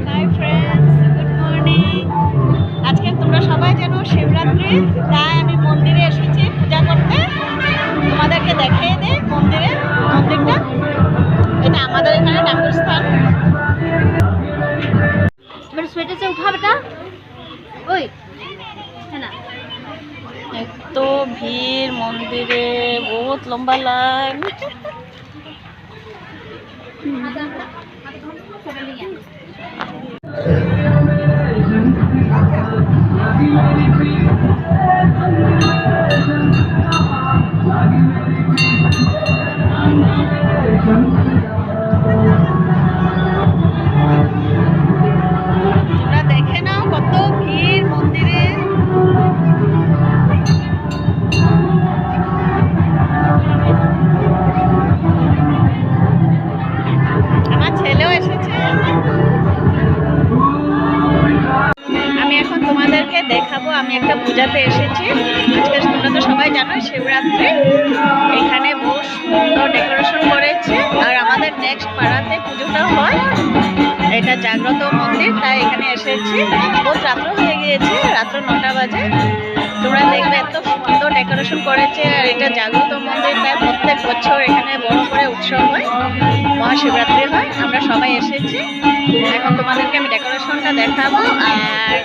Hi friends, good morning. আজকে তোমরা সবাই জানো শিবরাত্রি, তাই আমি মন্দিরে এসেছি পূজা করতে। তোমাদেরকে দেখিয়ে দিই মন্দিরটা। এটা আমাদের এখানে ঠাকুরস্থান। এবার সোয়েটারটা উঠা বেটা ওই না এত ভিড় মন্দিরে, বহুত লম্বা লাইন। তোমরা দেখে নাও কত ভিড় মন্দিরে। আমার ছেলেও এসেছে। আমি এখন তোমাদেরকে দেখাবো, আমি একটা পূজাতে এসেছি। আজকে তোমরা তো সবাই জানো শিবরাত্রি। এখানে বহু সুন্দর ডেকোরেশন করেছে, আর আমাদের নেক্সট পাড়াতে পুজোটা হয়। এটা জাগ্রত মন্দির, তাই এখানে এসেছি। বহুত রাত্র হয়ে গিয়েছে, রাত্র 9টা বাজে। তোমরা দেখবে এত সুন্দর ডেকোরেশন করেছে, আর এটা জাগ্রত মন্দির, তাই প্রত্যেক বছর এখানে বড় করে উৎসব হয়, মহাশিবরাত্রি হয়। আমরা সবাই এসেছি। এখন তোমাদেরকে আমি ডেকোরেশনটা দেখাবো। আর